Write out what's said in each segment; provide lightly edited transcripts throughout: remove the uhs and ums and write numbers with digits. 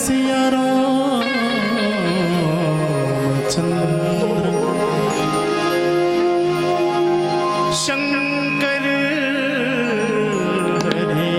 सिया रामचंद्र शंकर हरि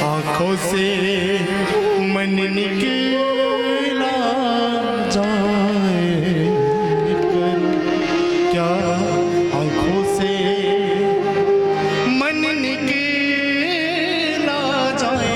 आँखों से मन निकला जाए, क्या आँखों से मन निकला जाए।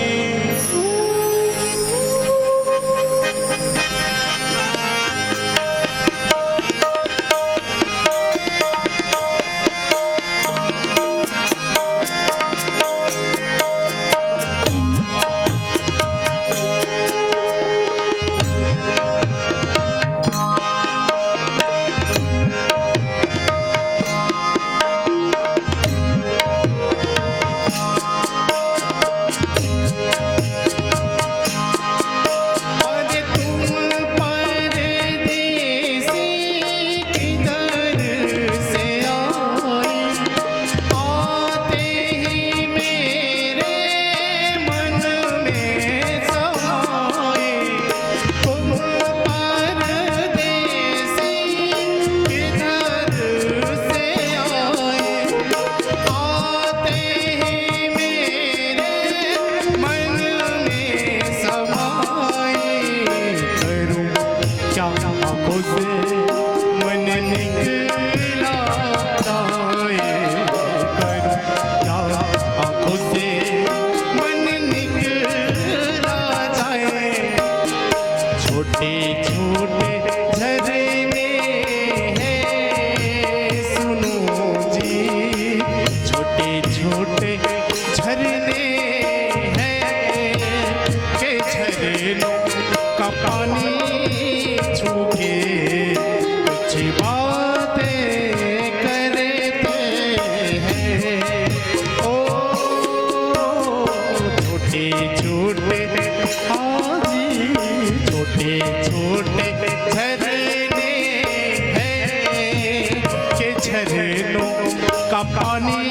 पानी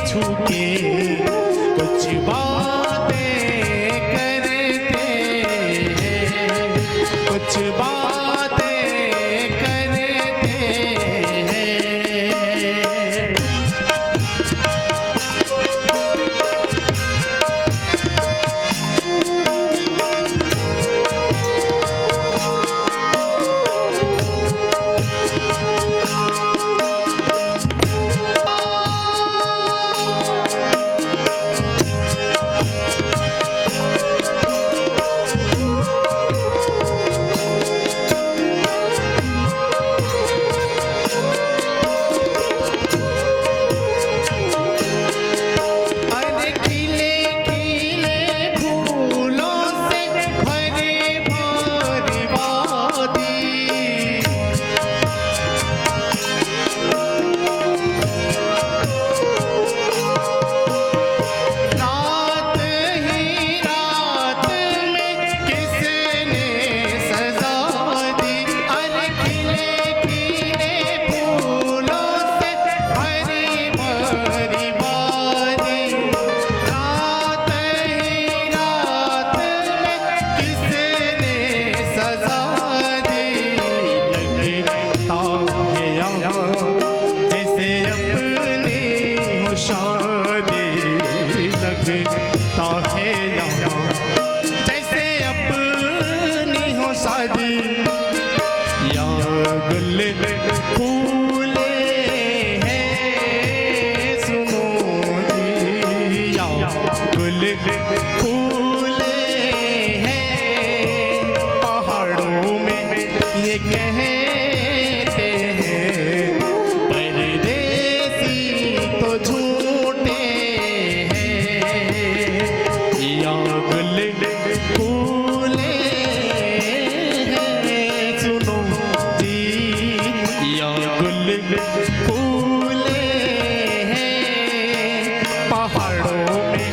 छू के कुछ बातें करते हैं, कुछ बातें करते हैं। लगता है यहाँ जैसे अपनी हो शादी, या गुल फूले हैं सुनो जी, या गुल फूले हैं पहाड़ों में ये कहते हैं, परदेसी तो झूठे हैं, या गुल फूले हैं सुनो जी, या गुल फूले हैं पहाड़ों में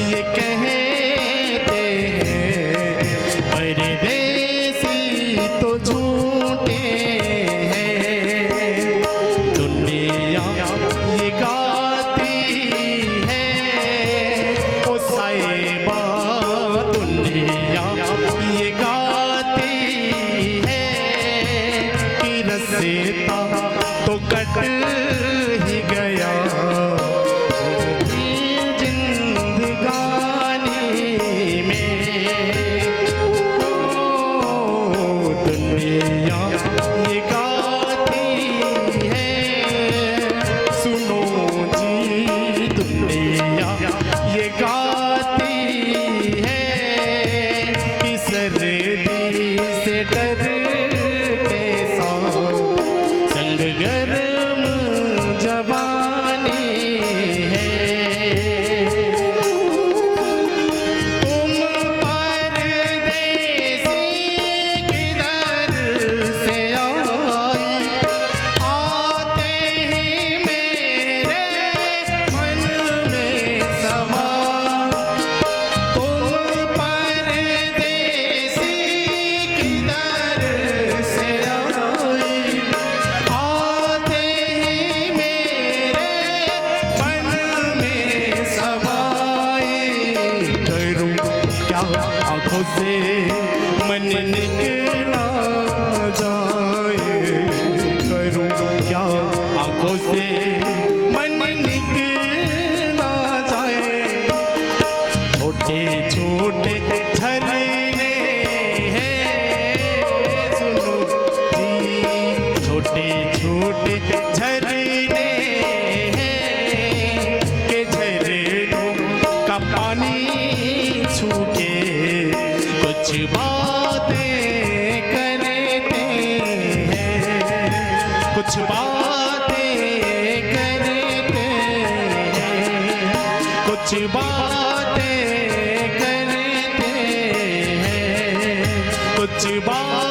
ये कहते हैं, परदेसी तो झूठे हैं। दुनिया ये गाती है ओ साहिबा, दुनिया ये गाती है कि रस्ता तो कट ही गया जिंदगानी में, ओ दुनिया ये गाती है सुनो जी, दुनिया ये गाती है कि सर्दी से डरते सांप संग गर्म जवानी है। तुम परदेसी किधर से आई, आते ही मेरे मन में समा, तुम परदेसी किधर से आई, आते ही मेरे मन में समाई, करूं क्या आंखों से मन निकला जाए, करूं क्या आंखों से मन निकला जाए, छोटे छोटे झरने हैं सुनो जी, छोटे छोटे झरने हैं के झरनों का पानी छू के कुछ बातें करते हैं, कुछ बातें करते हैं, कुछ बातें करते हैं, कुछ बातें